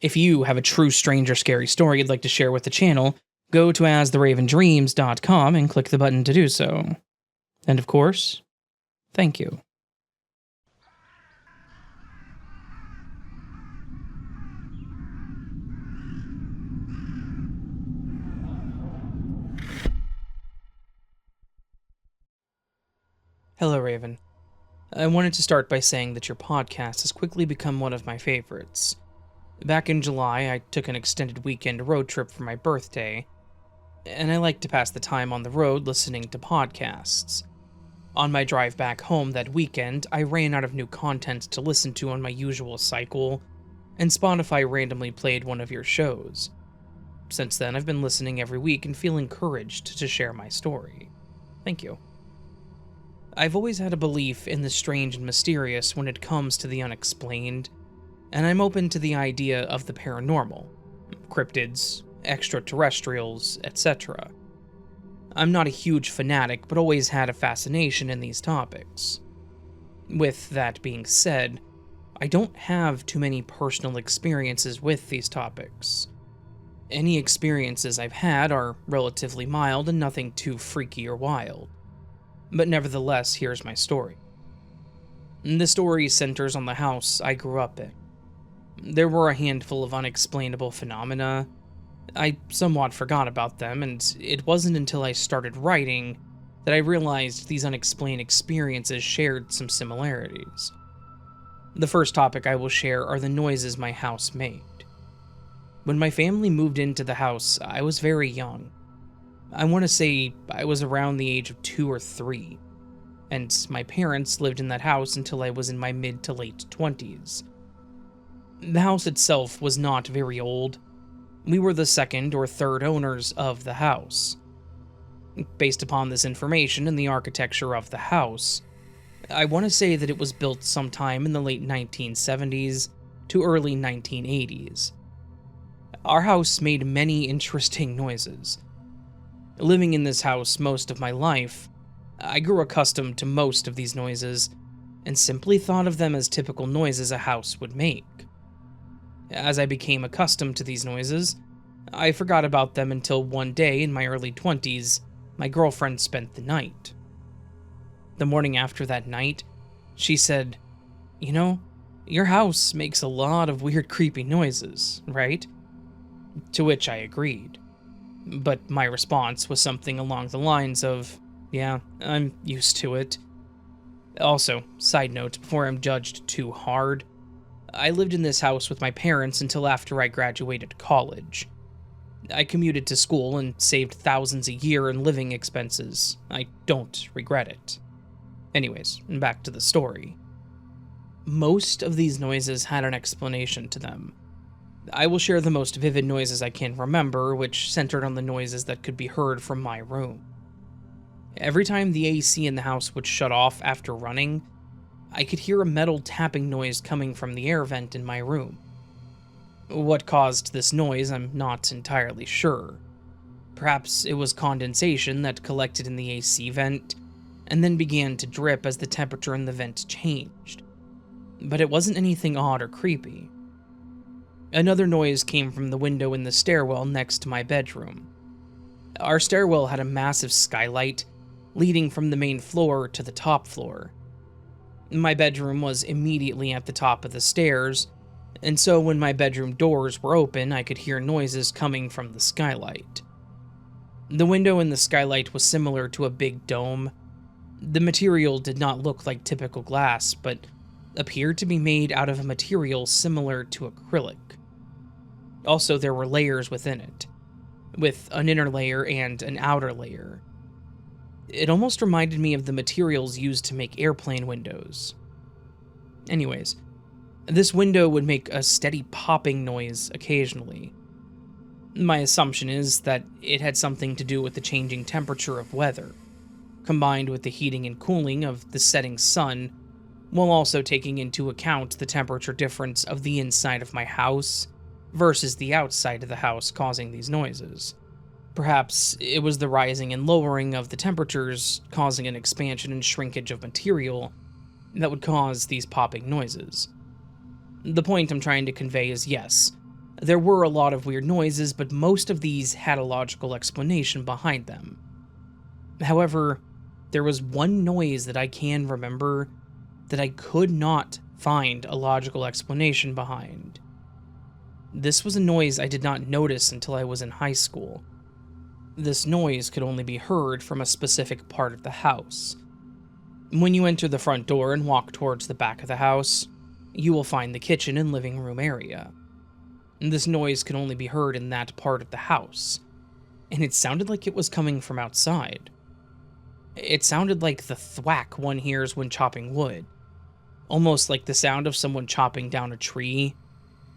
If you have a true strange or scary story you'd like to share with the channel, go to astheravendreams.com and click the button to do so. And of course, thank you. Hello, Raven. I wanted to start by saying that your podcast has quickly become one of my favorites. Back in July, I took an extended weekend road trip for my birthday, and I like to pass the time on the road listening to podcasts. On my drive back home that weekend, I ran out of new content to listen to on my usual cycle, and Spotify randomly played one of your shows. Since then, I've been listening every week and feel encouraged to share my story. Thank you. I've always had a belief in the strange and mysterious when it comes to the unexplained, and I'm open to the idea of the paranormal, cryptids, extraterrestrials, etc. I'm not a huge fanatic, but always had a fascination in these topics. With that being said, I don't have too many personal experiences with these topics. Any experiences I've had are relatively mild and nothing too freaky or wild. But nevertheless, here's my story. The story centers on the house I grew up in. There were a handful of unexplainable phenomena. I somewhat forgot about them, and it wasn't until I started writing that I realized these unexplained experiences shared some similarities. The first topic I will share are the noises my house made. When my family moved into the house, I was very young. I want to say I was around the age of 2 or 3, and my parents lived in that house until I was in my mid to late 20s. The house itself was not very old. We were the second or third owners of the house. Based upon this information and the architecture of the house, I want to say that it was built sometime in the late 1970s to early 1980s. Our house made many interesting noises. Living in this house most of my life, I grew accustomed to most of these noises, and simply thought of them as typical noises a house would make. As I became accustomed to these noises, I forgot about them until one day in my early 20s, my girlfriend spent the night. The morning after that night, she said, "You know, your house makes a lot of weird creepy noises, right?" To which I agreed. But my response was something along the lines of, "Yeah, I'm used to it." Also, side note, before I'm judged too hard, I lived in this house with my parents until after I graduated college. I commuted to school and saved thousands a year in living expenses. I don't regret it. Anyways, back to the story. Most of these noises had an explanation to them. I will share the most vivid noises I can remember, which centered on the noises that could be heard from my room. Every time the AC in the house would shut off after running, I could hear a metal tapping noise coming from the air vent in my room. What caused this noise, I'm not entirely sure. Perhaps it was condensation that collected in the AC vent, and then began to drip as the temperature in the vent changed. But it wasn't anything odd or creepy. Another noise came from the window in the stairwell next to my bedroom. Our stairwell had a massive skylight leading from the main floor to the top floor. My bedroom was immediately at the top of the stairs, and so when my bedroom doors were open, I could hear noises coming from the skylight. The window in the skylight was similar to a big dome. The material did not look like typical glass, but appeared to be made out of a material similar to acrylic. Also, there were layers within it, with an inner layer and an outer layer. It almost reminded me of the materials used to make airplane windows. Anyways, this window would make a steady popping noise occasionally. My assumption is that it had something to do with the changing temperature of weather, combined with the heating and cooling of the setting sun, while also taking into account the temperature difference of the inside of my house versus the outside of the house causing these noises. Perhaps it was the rising and lowering of the temperatures causing an expansion and shrinkage of material that would cause these popping noises. The point I'm trying to convey is yes, There were a lot of weird noises, but most of these had a logical explanation behind them. However, there was one noise that I can remember that I could not find a logical explanation behind. This was a noise I did not notice until I was in high school. This noise could only be heard from a specific part of the house. When you enter the front door and walk towards the back of the house, you will find the kitchen and living room area. This noise could only be heard in that part of the house, and it sounded like it was coming from outside. It sounded like the thwack one hears when chopping wood, almost like the sound of someone chopping down a tree,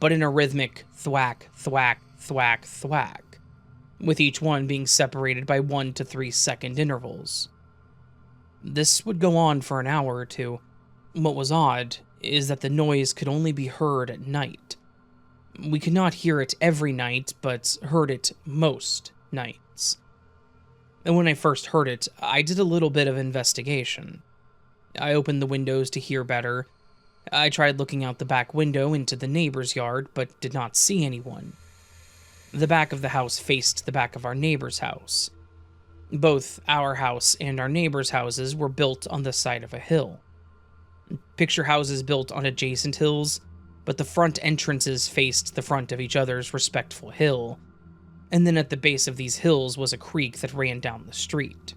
but in a rhythmic thwack, thwack, thwack, thwack, with each one being separated by 1 to 3 second intervals. This would go on for an hour or two. What was odd is that the noise could only be heard at night. We could not hear it every night, but heard it most nights. And when I first heard it, I did a little bit of investigation. I opened the windows to hear better. I tried looking out the back window into the neighbor's yard, but did not see anyone. The back of the house faced the back of our neighbor's house. Both our house and our neighbor's houses were built on the side of a hill. Picture houses built on adjacent hills, but the front entrances faced the front of each other's respectful hill, and then at the base of these hills was a creek that ran down the street.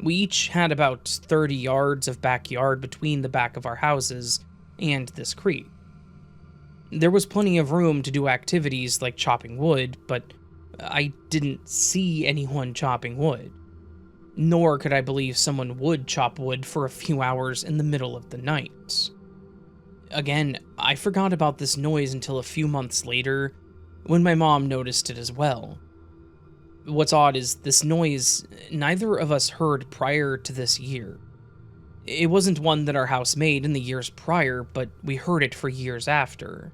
We each had about 30 yards of backyard between the back of our houses and this creek. There was plenty of room to do activities like chopping wood, but I didn't see anyone chopping wood. Nor could I believe someone would chop wood for a few hours in the middle of the night. Again, I forgot about this noise until a few months later, when my mom noticed it as well. What's odd is this noise neither of us heard prior to this year. It wasn't one that our house made in the years prior, but we heard it for years after.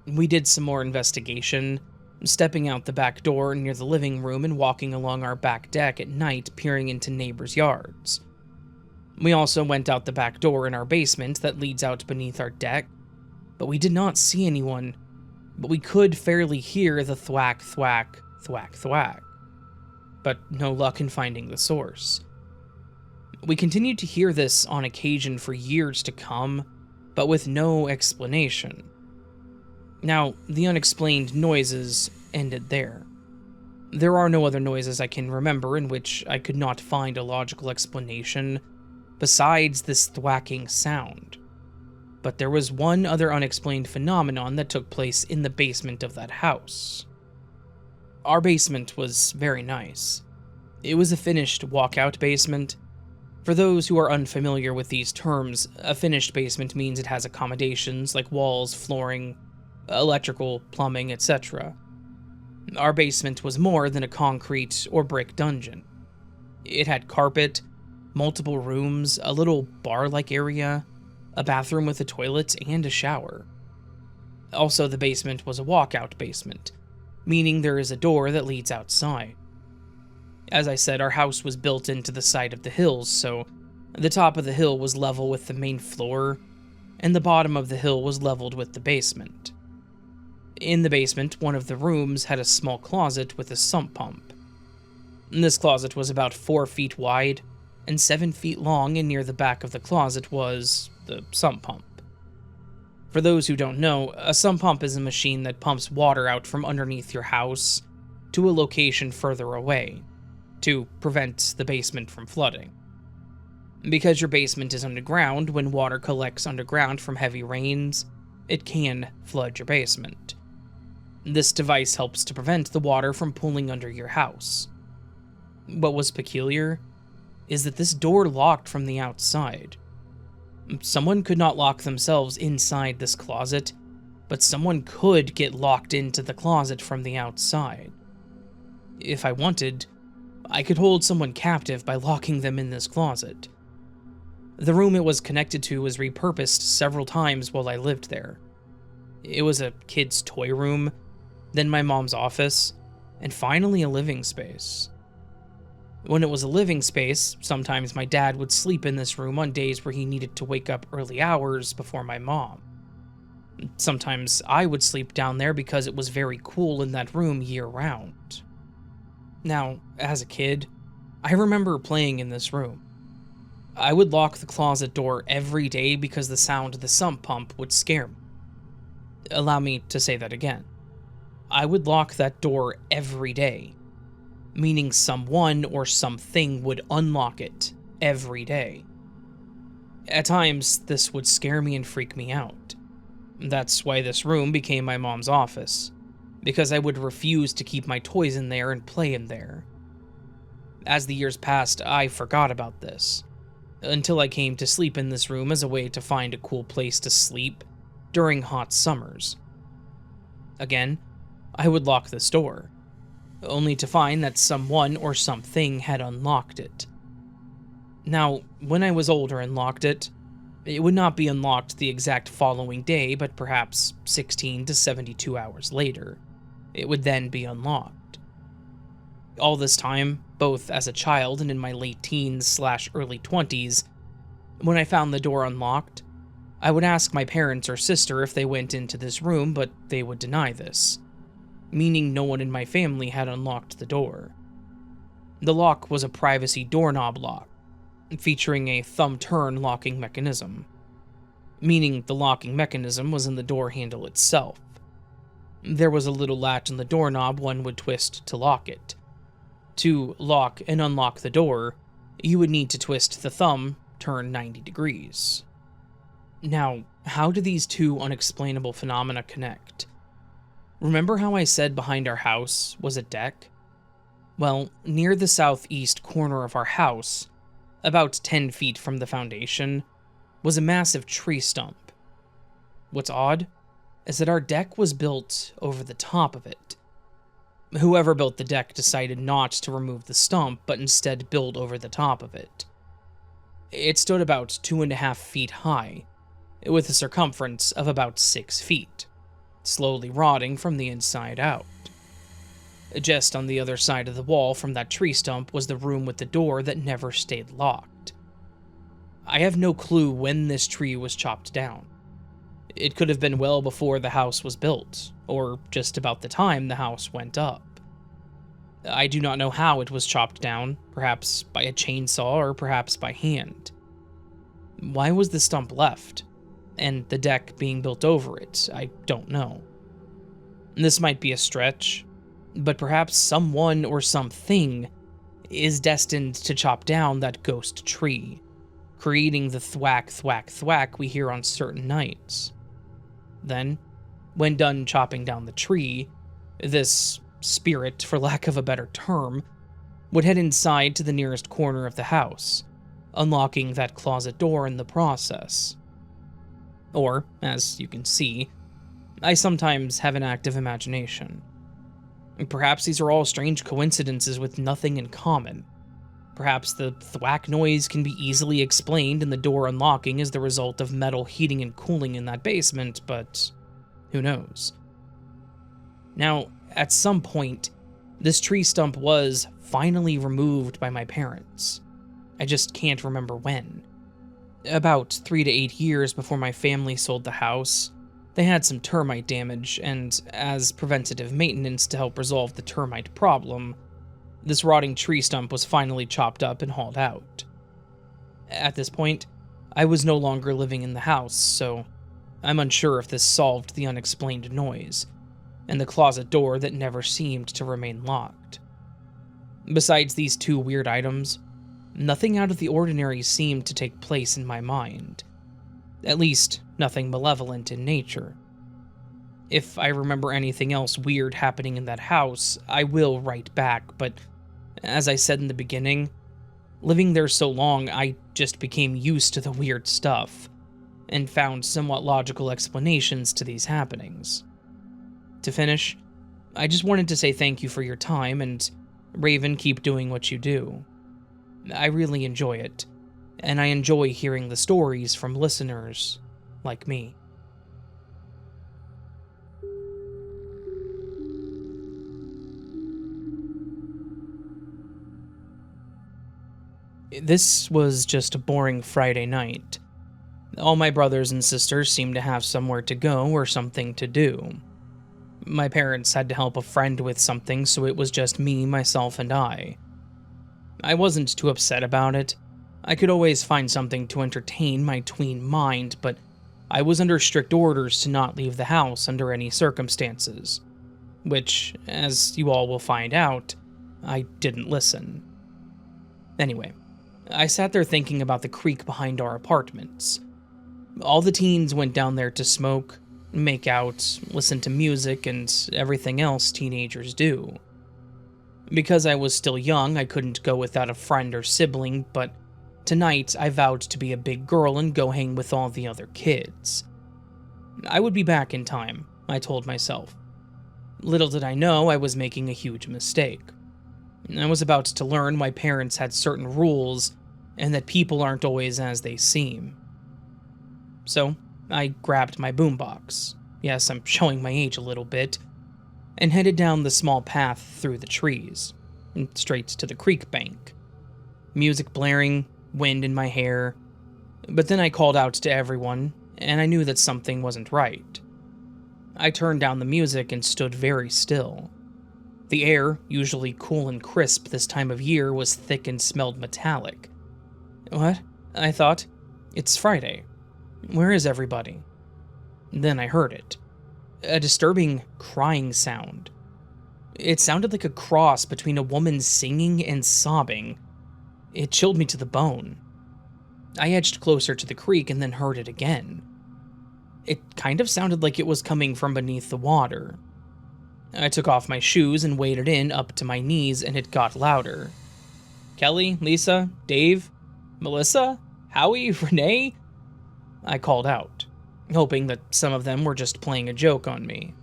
We did some more investigation, stepping out the back door near the living room and walking along our back deck at night, peering into neighbors' yards. We also went out the back door in our basement that leads out beneath our deck, but we did not see anyone, but we could fairly hear the thwack, thwack, thwack, thwack. But no luck in finding the source. We continued to hear this on occasion for years to come, but with no explanation. Now, the unexplained noises ended there. There are no other noises I can remember in which I could not find a logical explanation besides this thwacking sound. But there was one other unexplained phenomenon that took place in the basement of that house. Our basement was very nice. It was a finished walkout basement. For those who are unfamiliar with these terms, a finished basement means it has accommodations like walls, flooring, electrical, plumbing, etc. Our basement was more than a concrete or brick dungeon. It had carpet, multiple rooms, a little bar-like area, a bathroom with a toilet, and a shower. Also, the basement was a walkout basement, meaning there is a door that leads outside. As I said, our house was built into the side of the hills, so the top of the hill was level with the main floor, and the bottom of the hill was leveled with the basement. In the basement, one of the rooms had a small closet with a sump pump. This closet was about 4 feet wide and 7 feet long, and near the back of the closet was the sump pump. For those who don't know, a sump pump is a machine that pumps water out from underneath your house to a location further away, to prevent the basement from flooding. Because your basement is underground, when water collects underground from heavy rains, it can flood your basement. This device helps to prevent the water from pooling under your house. What was peculiar is that this door locked from the outside. Someone could not lock themselves inside this closet, but someone could get locked into the closet from the outside. If I wanted, I could hold someone captive by locking them in this closet. The room it was connected to was repurposed several times while I lived there. It was a kid's toy room, then my mom's office, and finally a living space. When it was a living space, sometimes my dad would sleep in this room on days where he needed to wake up early hours before my mom. Sometimes I would sleep down there because it was very cool in that room year-round. Now, as a kid, I remember playing in this room. I would lock the closet door every day because the sound of the sump pump would scare me. Allow me to say that again. I would lock that door every day, meaning someone or something would unlock it every day. At times, this would scare me and freak me out. That's why this room became my mom's office, because I would refuse to keep my toys in there and play in there. As the years passed, I forgot about this, until I came to sleep in this room as a way to find a cool place to sleep during hot summers. Again, I would lock this door, only to find that someone or something had unlocked it. Now, when I was older and locked it, it would not be unlocked the exact following day, but perhaps 16 to 72 hours later. It would then be unlocked. All this time, both as a child and in my late teens/early 20s, when I found the door unlocked, I would ask my parents or sister if they went into this room, but they would deny this, meaning no one in my family had unlocked the door. The lock was a privacy doorknob lock, featuring a thumb-turn locking mechanism, meaning the locking mechanism was in the door handle itself. There was a little latch on the doorknob one would twist to lock it. To lock and unlock the door, you would need to twist the thumb, turn 90 degrees. Now, how do these two unexplainable phenomena connect? Remember how I said behind our house was a deck? Well, near the southeast corner of our house, about 10 feet from the foundation, was a massive tree stump. What's odd is that our deck was built over the top of it. Whoever built the deck decided not to remove the stump, but instead build over the top of it. It stood about 2.5 feet high, with a circumference of about 6 feet, slowly rotting from the inside out. Just on the other side of the wall from that tree stump was the room with the door that never stayed locked. I have no clue when this tree was chopped down. It could have been well before the house was built, or just about the time the house went up. I do not know how it was chopped down, perhaps by a chainsaw or perhaps by hand. Why was the stump left, and the deck being built over it? I don't know. This might be a stretch, but perhaps someone or something is destined to chop down that ghost tree, creating the thwack, thwack, thwack we hear on certain nights. Then, when done chopping down the tree, this spirit, for lack of a better term, would head inside to the nearest corner of the house, unlocking that closet door in the process. Or, as you can see, I sometimes have an active imagination. Perhaps these are all strange coincidences with nothing in common. Perhaps the thwack noise can be easily explained and the door unlocking is the result of metal heating and cooling in that basement, but who knows? Now, at some point, this tree stump was finally removed by my parents. I just can't remember when. About 3 to 8 years before my family sold the house, they had some termite damage, and as preventative maintenance to help resolve the termite problem, this rotting tree stump was finally chopped up and hauled out. At this point, I was no longer living in the house, so I'm unsure if this solved the unexplained noise, and the closet door that never seemed to remain locked. Besides these two weird items, nothing out of the ordinary seemed to take place in my mind. At least, nothing malevolent in nature. If I remember anything else weird happening in that house, I will write back, but as I said in the beginning, living there so long, I just became used to the weird stuff, and found somewhat logical explanations to these happenings. To finish, I just wanted to say thank you for your time, and Raven, keep doing what you do. I really enjoy it, and I enjoy hearing the stories from listeners like me. This was just a boring Friday night. All my brothers and sisters seemed to have somewhere to go or something to do. My parents had to help a friend with something, so it was just me, myself, and I. I wasn't too upset about it. I could always find something to entertain my tween mind, but I was under strict orders to not leave the house under any circumstances. Which, as you all will find out, I didn't listen. Anyway, I sat there thinking about the creek behind our apartments. All the teens went down there to smoke, make out, listen to music, and everything else teenagers do. Because I was still young, I couldn't go without a friend or sibling, but tonight I vowed to be a big girl and go hang with all the other kids. I would be back in time, I told myself. Little did I know I was making a huge mistake. I was about to learn my parents had certain rules, and that people aren't always as they seem. So, I grabbed my boombox, yes, I'm showing my age a little bit, and headed down the small path through the trees, and straight to the creek bank. Music blaring, wind in my hair, but then I called out to everyone, and I knew that something wasn't right. I turned down the music and stood very still. The air, usually cool and crisp this time of year, was thick and smelled metallic. What? I thought. It's Friday. Where is everybody? Then I heard it. A disturbing crying sound. It sounded like a cross between a woman singing and sobbing. It chilled me to the bone. I edged closer to the creek and then heard it again. It kind of sounded like it was coming from beneath the water. I took off my shoes and waded in up to my knees, and it got louder. Kelly, Lisa, Dave, Melissa, Howie, Renee? I called out, hoping that some of them were just playing a joke on me.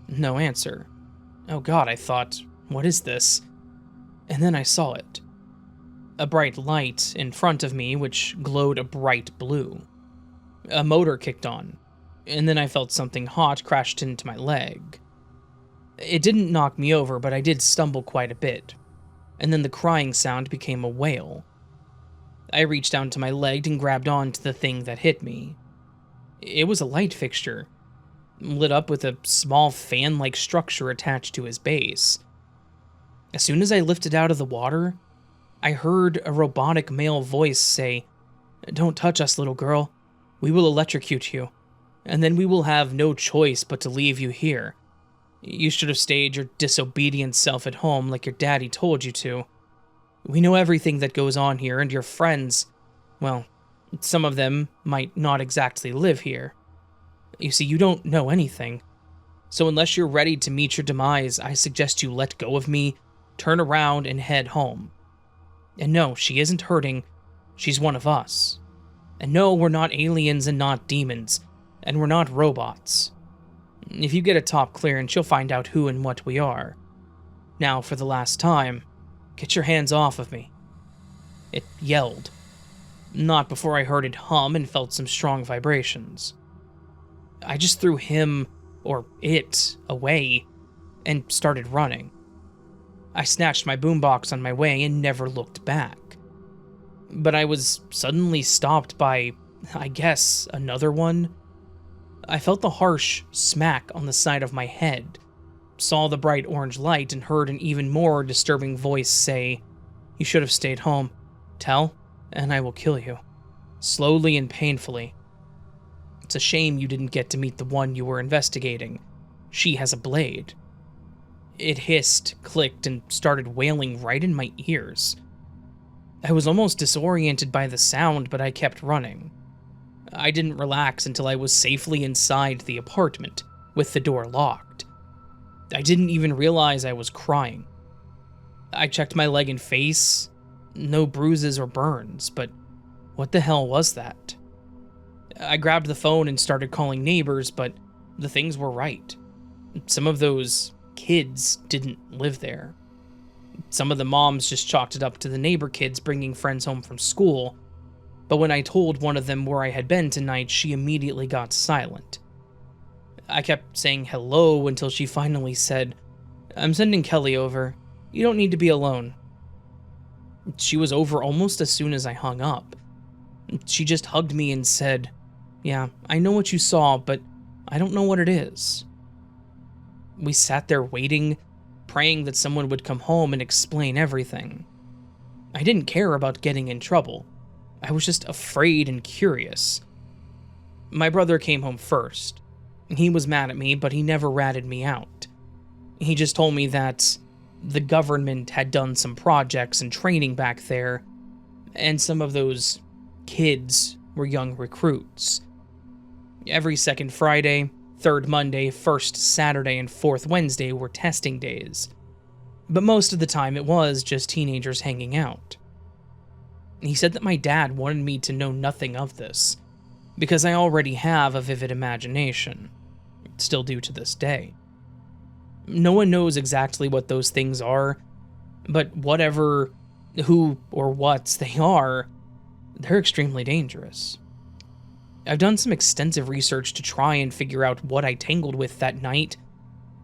No answer. Oh God, I thought, what is this? And then I saw it. A bright light in front of me which glowed a bright blue. A motor kicked on, and then I felt something hot crashed into my leg. It didn't knock me over, but I did stumble quite a bit, and then the crying sound became a wail. I reached down to my leg and grabbed onto the thing that hit me. It was a light fixture, lit up with a small fan-like structure attached to his base. As soon as I lifted out of the water, I heard a robotic male voice say, "Don't touch us, little girl. We will electrocute you, and then we will have no choice but to leave you here. You should have stayed your disobedient self at home like your daddy told you to. We know everything that goes on here, and your friends, well, some of them might not exactly live here. You see, you don't know anything. So unless you're ready to meet your demise, I suggest you let go of me, turn around, and head home. And no, she isn't hurting. She's one of us. And no, we're not aliens and not demons, and we're not robots. If you get a top clearance, you'll find out who and what we are. Now, for the last time, get your hands off of me." It yelled. Not before I heard it hum and felt some strong vibrations. I just threw him, or it, away, and started running. I snatched my boombox on my way and never looked back. But I was suddenly stopped by, I guess, another one. I felt the harsh smack on the side of my head, saw the bright orange light, and heard an even more disturbing voice say, "You should have stayed home. Tell, and I will kill you. Slowly and painfully. It's a shame you didn't get to meet the one you were investigating. She has a blade." It hissed, clicked, and started wailing right in my ears. I was almost disoriented by the sound, but I kept running. I didn't relax until I was safely inside the apartment, with the door locked. I didn't even realize I was crying. I checked my leg and face. No bruises or burns, but what the hell was that? I grabbed the phone and started calling neighbors, but the things were right. Some of those kids didn't live there. Some of the moms just chalked it up to the neighbor kids bringing friends home from school, but when I told one of them where I had been tonight, she immediately got silent. I kept saying hello until she finally said, "I'm sending Kelly over. You don't need to be alone." She was over almost as soon as I hung up. She just hugged me and said, "Yeah, I know what you saw, but I don't know what it is." We sat there waiting, praying that someone would come home and explain everything. I didn't care about getting in trouble. I was just afraid and curious. My brother came home first. He was mad at me, but he never ratted me out. He just told me that the government had done some projects and training back there, and some of those kids were young recruits. Every second Friday, third Monday, first Saturday, and fourth Wednesday were testing days. But most of the time it was just teenagers hanging out. He said that my dad wanted me to know nothing of this, because I already have a vivid imagination. Still do to this day. No one knows exactly what those things are, but whatever, who, or what they are, they're extremely dangerous. I've done some extensive research to try and figure out what I tangled with that night,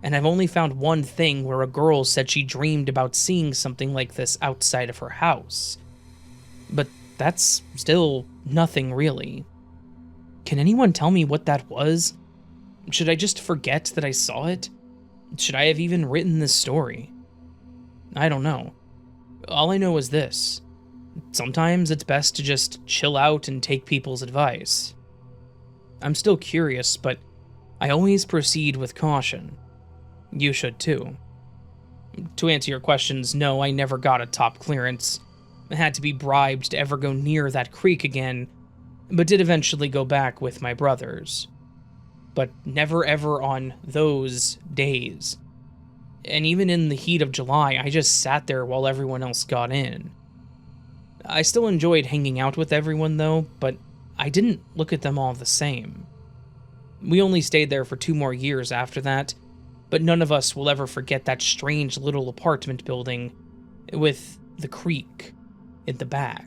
and I've only found one thing where a girl said she dreamed about seeing something like this outside of her house. But that's still nothing really. Can anyone tell me what that was? Should I just forget that I saw it? Should I have even written this story? I don't know. All I know is this. Sometimes it's best to just chill out and take people's advice. I'm still curious, but I always proceed with caution. You should too. To answer your questions, no, I never got a top clearance. I had to be bribed to ever go near that creek again, but did eventually go back with my brothers. But never ever on those days. And even in the heat of July, I just sat there while everyone else got in. I still enjoyed hanging out with everyone though, but I didn't look at them all the same. We only stayed there for 2 more years after that, but none of us will ever forget that strange little apartment building with the creek in the back.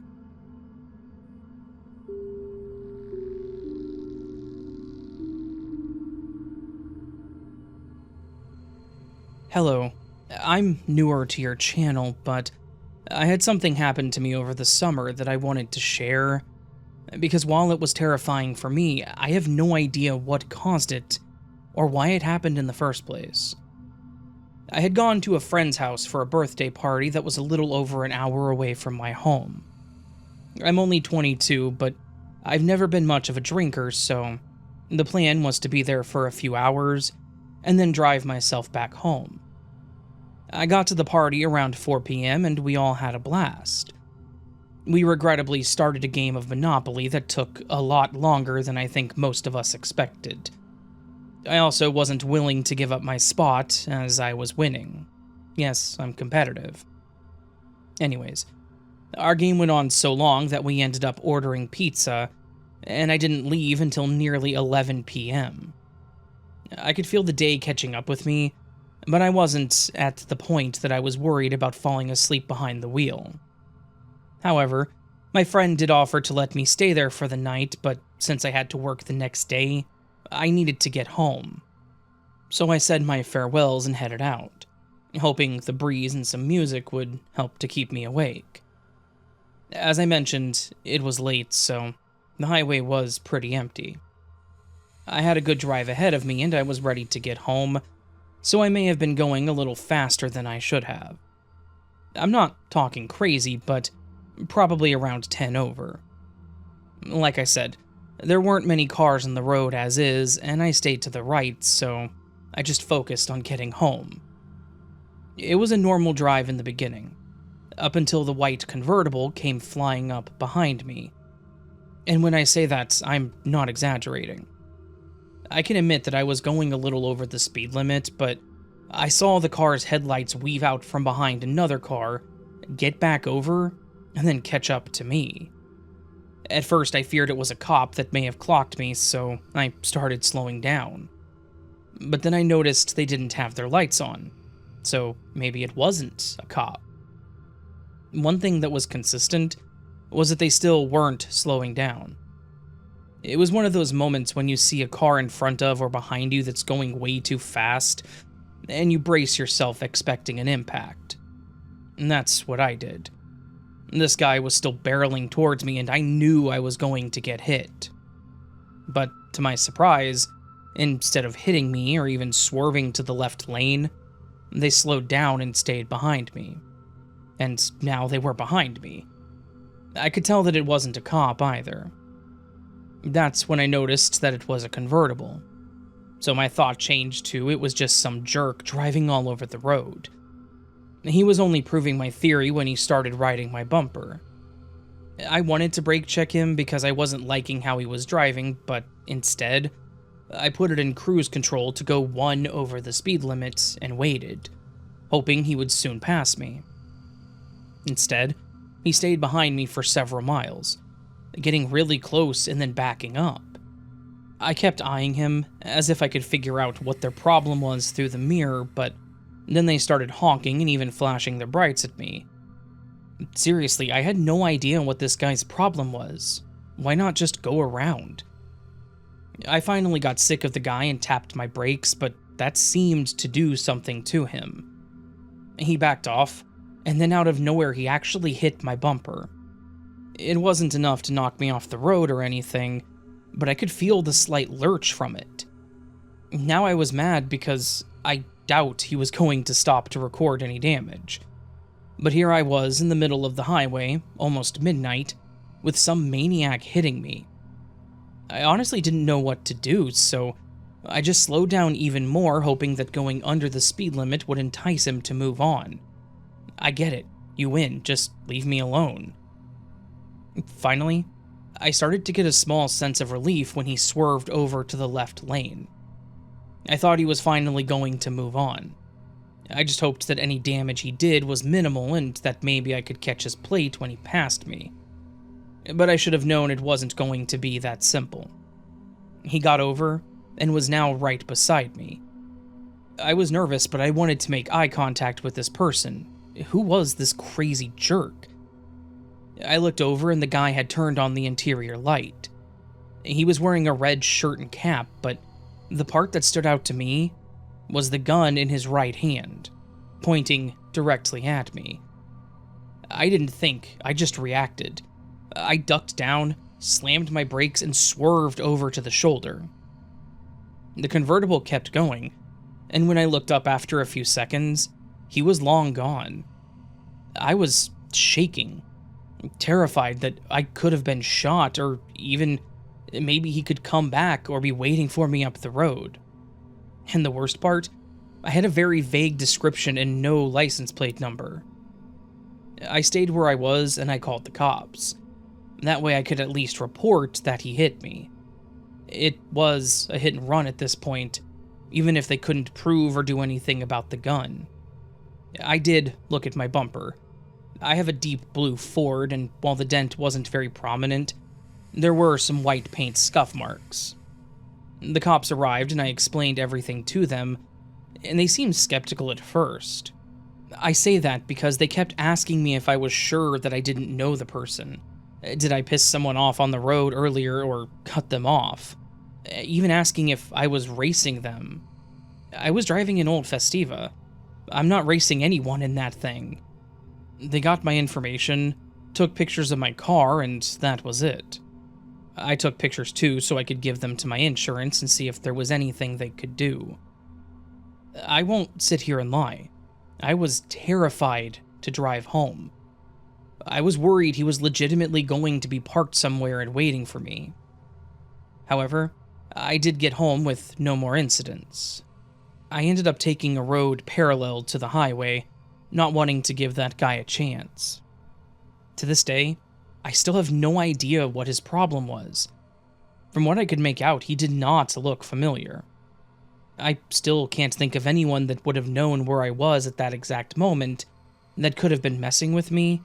Hello, I'm newer to your channel, but I had something happen to me over the summer that I wanted to share, because while it was terrifying for me, I have no idea what caused it or why it happened in the first place. I had gone to a friend's house for a birthday party that was a little over an hour away from my home. I'm only 22, but I've never been much of a drinker, so the plan was to be there for a few hours and then drive myself back home. I got to the party around 4 p.m. and we all had a blast. We regrettably started a game of Monopoly that took a lot longer than I think most of us expected. I also wasn't willing to give up my spot, as I was winning. Yes, I'm competitive. Anyways, our game went on so long that we ended up ordering pizza, and I didn't leave until nearly 11 p.m. I could feel the day catching up with me, but I wasn't at the point that I was worried about falling asleep behind the wheel. However, my friend did offer to let me stay there for the night, but since I had to work the next day, I needed to get home. So I said my farewells and headed out, hoping the breeze and some music would help to keep me awake. As I mentioned, it was late, so the highway was pretty empty. I had a good drive ahead of me and I was ready to get home, so I may have been going a little faster than I should have. I'm not talking crazy, but probably around 10 over. Like I said, there weren't many cars on the road as is, and I stayed to the right, so I just focused on getting home. It was a normal drive in the beginning, up until the white convertible came flying up behind me. And when I say that, I'm not exaggerating. I can admit that I was going a little over the speed limit, but I saw the car's headlights weave out from behind another car, get back over, and then catch up to me. At first, I feared it was a cop that may have clocked me, so I started slowing down. But then I noticed they didn't have their lights on, so maybe it wasn't a cop. One thing that was consistent was that they still weren't slowing down. It was one of those moments when you see a car in front of or behind you that's going way too fast, and you brace yourself expecting an impact. And that's what I did. This guy was still barreling towards me, and I knew I was going to get hit. But to my surprise, instead of hitting me or even swerving to the left lane, they slowed down and stayed behind me. And now they were behind me. I could tell that it wasn't a cop either. That's when I noticed that it was a convertible. So my thought changed to it was just some jerk driving all over the road. He was only proving my theory when he started riding my bumper. I wanted to brake check him because I wasn't liking how he was driving, but instead, I put it in cruise control to go 1 over the speed limit and waited, hoping he would soon pass me. Instead, he stayed behind me for several miles, getting really close and then backing up. I kept eyeing him, as if I could figure out what their problem was through the mirror, but then they started honking and even flashing their brights at me. Seriously, I had no idea what this guy's problem was. Why not just go around? I finally got sick of the guy and tapped my brakes, but that seemed to do something to him. He backed off, and then out of nowhere he actually hit my bumper. It wasn't enough to knock me off the road or anything, but I could feel the slight lurch from it. Now I was mad because I doubt he was going to stop to record any damage. But here I was in the middle of the highway, almost midnight, with some maniac hitting me. I honestly didn't know what to do, so I just slowed down even more, hoping that going under the speed limit would entice him to move on. I get it, you win, just leave me alone. Finally, I started to get a small sense of relief when he swerved over to the left lane. I thought he was finally going to move on. I just hoped that any damage he did was minimal and that maybe I could catch his plate when he passed me. But I should have known it wasn't going to be that simple. He got over and was now right beside me. I was nervous, but I wanted to make eye contact with this person. Who was this crazy jerk? I looked over and the guy had turned on the interior light. He was wearing a red shirt and cap, but the part that stood out to me was the gun in his right hand, pointing directly at me. I didn't think, I just reacted. I ducked down, slammed my brakes, and swerved over to the shoulder. The convertible kept going, and when I looked up after a few seconds, he was long gone. I was shaking, terrified that I could have been shot, or even maybe he could come back or be waiting for me up the road. And the worst part, I had a very vague description and no license plate number. I stayed where I was and I called the cops. That way I could at least report that he hit me. It was a hit and run at this point, even if they couldn't prove or do anything about the gun. I did look at my bumper. I have a deep blue Ford, and while the dent wasn't very prominent, there were some white paint scuff marks. The cops arrived and I explained everything to them, and they seemed skeptical at first. I say that because they kept asking me if I was sure that I didn't know the person. Did I piss someone off on the road earlier or cut them off? Even asking if I was racing them. I was driving an old Festiva. I'm not racing anyone in that thing. They got my information, took pictures of my car, and that was it. I took pictures too so I could give them to my insurance and see if there was anything they could do. I won't sit here and lie. I was terrified to drive home. I was worried he was legitimately going to be parked somewhere and waiting for me. However, I did get home with no more incidents. I ended up taking a road parallel to the highway, not wanting to give that guy a chance. To this day, I still have no idea what his problem was. From what I could make out, he did not look familiar. I still can't think of anyone that would have known where I was at that exact moment that could have been messing with me,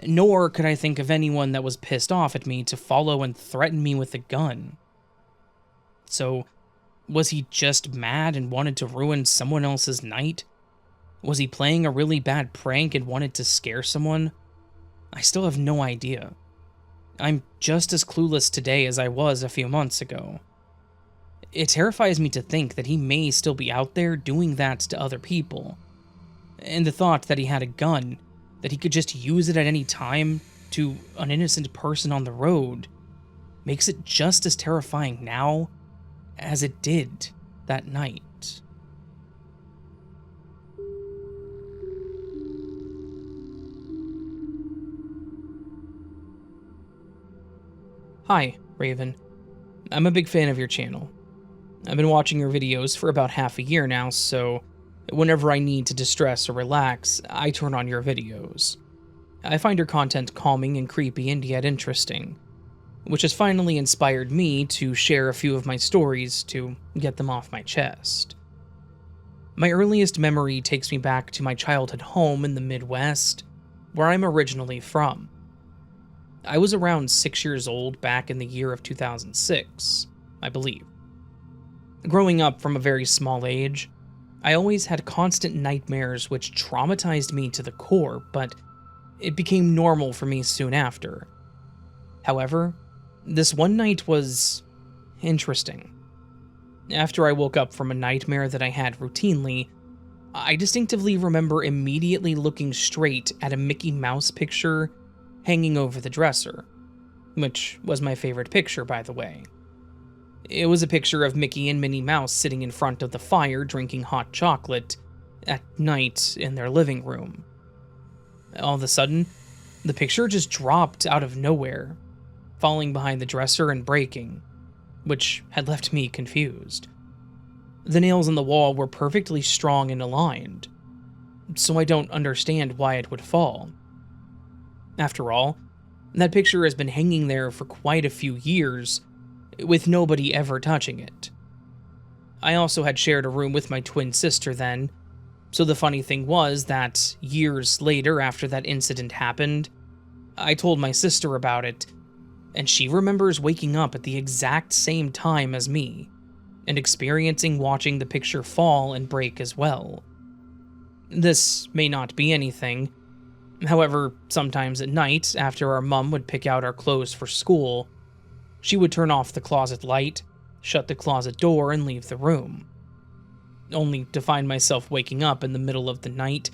nor could I think of anyone that was pissed off at me to follow and threaten me with a gun. So, was he just mad and wanted to ruin someone else's night? Was he playing a really bad prank and wanted to scare someone? I still have no idea. I'm just as clueless today as I was a few months ago. It terrifies me to think that he may still be out there doing that to other people. And the thought that he had a gun, that that he could just use it at any time to an innocent person on the road makes it just as terrifying now as it did that night. Hi, Raven. I'm a big fan of your channel. I've been watching your videos for about half a year now, so whenever I need to distress or relax, I turn on your videos. I find your content calming and creepy and yet interesting, which has finally inspired me to share a few of my stories to get them off my chest. My earliest memory takes me back to my childhood home in the Midwest, where I'm originally from. I was around 6 years old back in the year of 2006, I believe. Growing up from a very small age, I always had constant nightmares which traumatized me to the core, but it became normal for me soon after. However, this one night was interesting. After I woke up from a nightmare that I had routinely, I distinctively remember immediately looking straight at a Mickey Mouse picture hanging over the dresser, which was my favorite picture, by the way. It was a picture of Mickey and Minnie Mouse sitting in front of the fire drinking hot chocolate at night in their living room. All of a sudden, the picture just dropped out of nowhere, falling behind the dresser and breaking, which had left me confused. The nails on the wall were perfectly strong and aligned, so I don't understand why it would fall. After all, that picture has been hanging there for quite a few years, with nobody ever touching it. I also had shared a room with my twin sister then, so the funny thing was that years later after that incident happened, I told my sister about it, and she remembers waking up at the exact same time as me, and experiencing watching the picture fall and break as well. This may not be anything. However, sometimes at night, after our mom would pick out our clothes for school, she would turn off the closet light, shut the closet door, and leave the room, only to find myself waking up in the middle of the night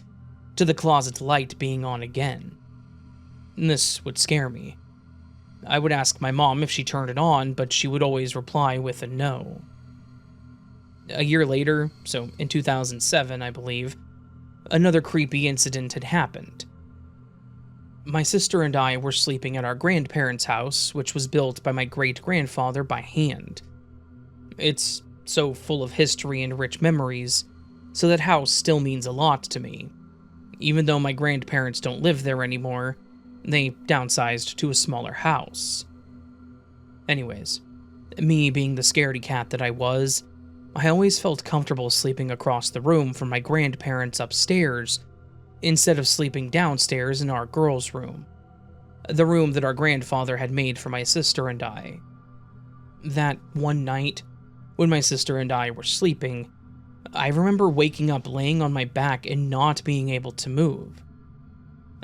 to the closet light being on again. This would scare me. I would ask my mom if she turned it on, but she would always reply with a no. A year later, so in 2007, I believe, another creepy incident had happened. My sister and I were sleeping at our grandparents' house, which was built by my great-grandfather by hand. It's so full of history and rich memories, so that house still means a lot to me. Even though my grandparents don't live there anymore, they downsized to a smaller house. Anyways, me being the scaredy cat that I was, I always felt comfortable sleeping across the room from my grandparents upstairs, instead of sleeping downstairs in our girls' room, the room that our grandfather had made for my sister and I. That one night, when my sister and I were sleeping, I remember waking up laying on my back and not being able to move.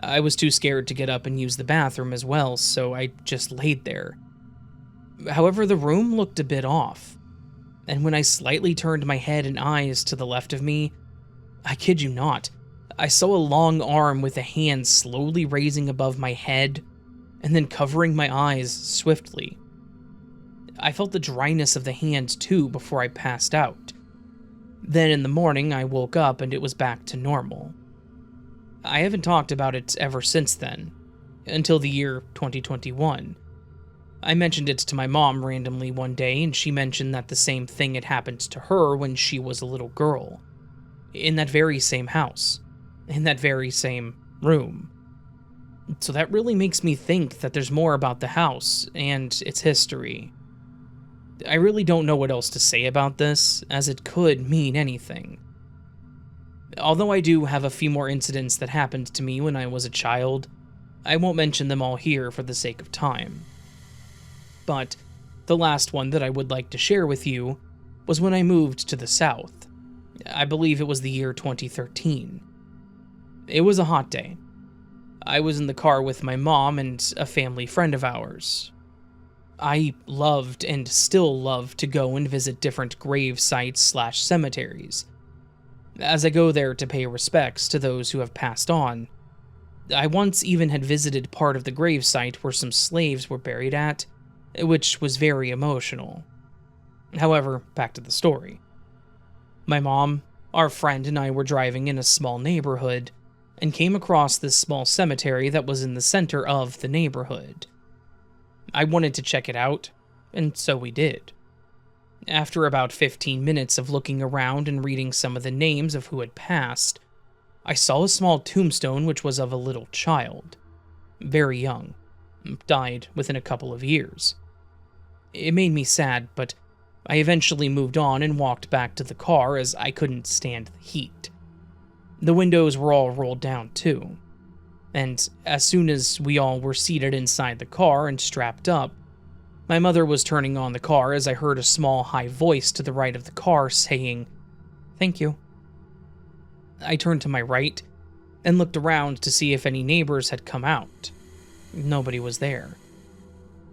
I was too scared to get up and use the bathroom as well, so I just laid there. However, the room looked a bit off, and when I slightly turned my head and eyes to the left of me, I kid you not, I saw a long arm with a hand slowly raising above my head and then covering my eyes swiftly. I felt the dryness of the hand too before I passed out. Then in the morning, I woke up and it was back to normal. I haven't talked about it ever since then, until the year 2021. I mentioned it to my mom randomly one day, and she mentioned that the same thing had happened to her when she was a little girl, in that very same house, in that very same room. So that really makes me think that there's more about the house and its history. I really don't know what else to say about this, as it could mean anything. Although I do have a few more incidents that happened to me when I was a child, I won't mention them all here for the sake of time. But the last one that I would like to share with you was when I moved to the South. I believe it was the year 2013. It was a hot day. I was in the car with my mom and a family friend of ours. I loved and still love to go and visit different grave sites/cemeteries. As I go there to pay respects to those who have passed on, I once even had visited part of the gravesite where some slaves were buried at, which was very emotional. However, back to the story. My mom, our friend, and I were driving in a small neighborhood and came across this small cemetery that was in the center of the neighborhood. I wanted to check it out, and so we did. After about 15 minutes of looking around and reading some of the names of who had passed, I saw a small tombstone which was of a little child. Very young. Died within a couple of years. It made me sad, but I eventually moved on and walked back to the car as I couldn't stand the heat. The windows were all rolled down too. And as soon as we all were seated inside the car and strapped up, my mother was turning on the car as I heard a small high voice to the right of the car saying, "Thank you." I turned to my right and looked around to see if any neighbors had come out. Nobody was there.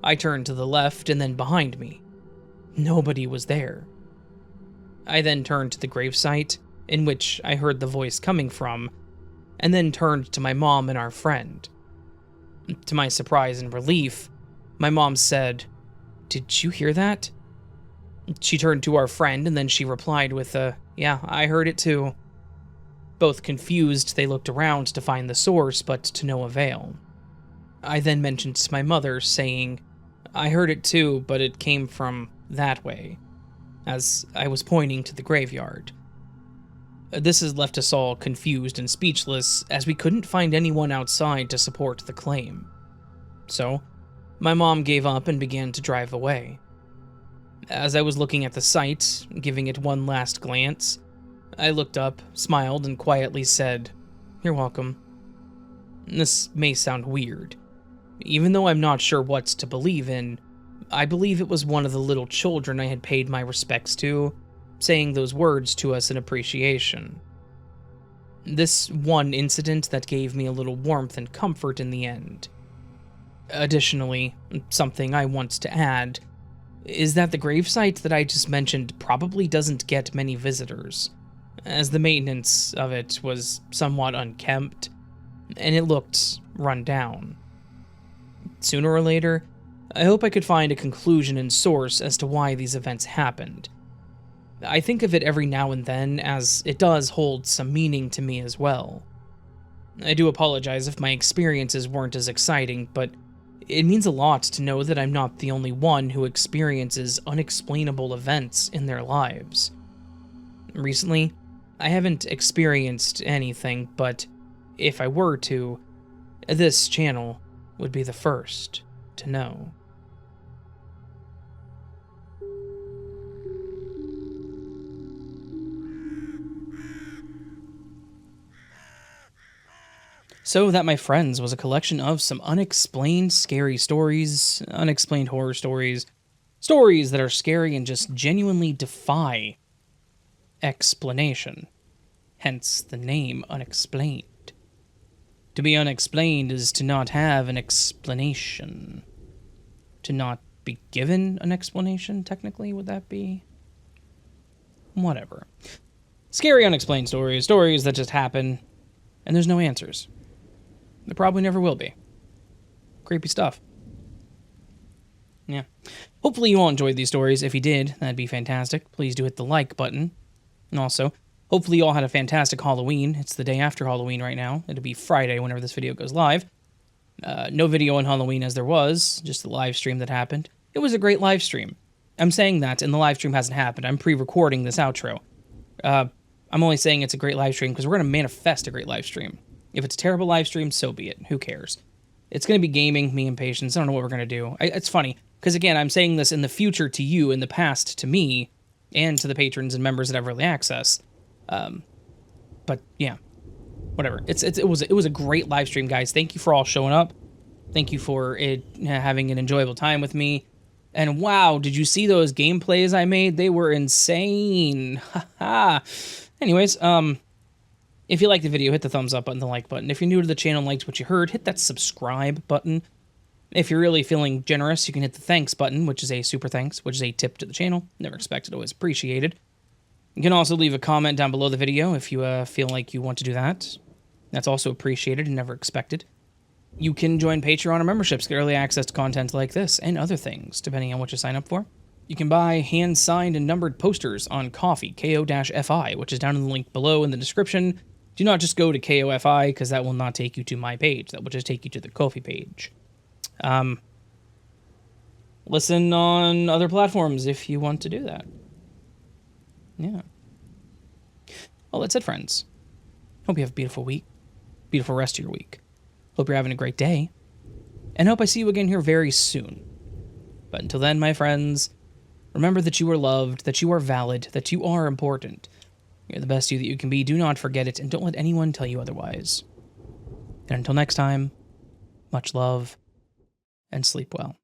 I turned to the left and then behind me. Nobody was there. I then turned to the gravesite, in which I heard the voice coming from, and then turned to my mom and our friend. To my surprise and relief, my mom said, "Did you hear that?" She turned to our friend and then she replied with a, "Yeah, I heard it too." Both confused, they looked around to find the source, but to no avail. I then mentioned to my mother, saying, "I heard it too, but it came from that way," as I was pointing to the graveyard. This has left us all confused and speechless, as we couldn't find anyone outside to support the claim. So, my mom gave up and began to drive away. As I was looking at the site, giving it one last glance, I looked up, smiled, and quietly said, "You're welcome." This may sound weird. Even though I'm not sure what to believe in, I believe it was one of the little children I had paid my respects to, saying those words to us in appreciation. This one incident that gave me a little warmth and comfort in the end. Additionally, something I want to add is that the gravesite that I just mentioned probably doesn't get many visitors, as the maintenance of it was somewhat unkempt, and it looked run down. Sooner or later, I hope I could find a conclusion and source as to why these events happened. I think of it every now and then, as it does hold some meaning to me as well. I do apologize if my experiences weren't as exciting, but it means a lot to know that I'm not the only one who experiences unexplainable events in their lives. Recently, I haven't experienced anything, but if I were to, this channel would be the first to know. So that, my friends, was a collection of some unexplained scary stories, unexplained horror stories, stories that are scary and just genuinely defy explanation. Hence the name Unexplained. To be unexplained is to not have an explanation. To not be given an explanation, technically, would that be? Whatever. Scary unexplained stories, stories that just happen, and there's no answers. There probably never will be. Creepy stuff. Yeah. Hopefully you all enjoyed these stories. If you did, that'd be fantastic. Please do hit the like button. And also, hopefully you all had a fantastic Halloween. It's the day after Halloween right now. It'll be Friday whenever this video goes live. No video on Halloween as there was, just the live stream that happened. It was a great live stream. I'm saying that, and the live stream hasn't happened. I'm pre-recording this outro. I'm only saying it's a great live stream because we're going to manifest a great live stream. If it's a terrible live stream, so be it. Who cares? It's going to be gaming, me and Patience. I don't know what we're going to do. It's funny, because again, I'm saying this in the future to you, in the past to me, and to the patrons and members that have early access. But yeah, whatever. It was a great live stream, guys. Thank you for all showing up. Thank you for having an enjoyable time with me. And wow, did you see those gameplays I made? They were insane. Haha. Anyways, if you liked the video, hit the thumbs up button, the like button. If you're new to the channel and liked what you heard, hit that subscribe button. If you're really feeling generous, you can hit the thanks button, which is a super thanks, which is a tip to the channel. Never expected, always appreciated. You can also leave a comment down below the video if you feel like you want to do that. That's also appreciated and never expected. You can join Patreon or memberships, get early access to content like this and other things, depending on what you sign up for. You can buy hand-signed and numbered posters on Ko-fi, Ko-Fi, which is down in the link below in the description. Do not just go to Ko-Fi, because that will not take you to my page. That will just take you to the Ko-fi page. Listen on other platforms if you want to do that. Yeah. Well, that's it, friends. Hope you have a beautiful week. Beautiful rest of your week. Hope you're having a great day. And hope I see you again here very soon. But until then, my friends, remember that you are loved, that you are valid, that you are important. You're the best you that you can be. Do not forget it, and don't let anyone tell you otherwise. And until next time, much love, and sleep well.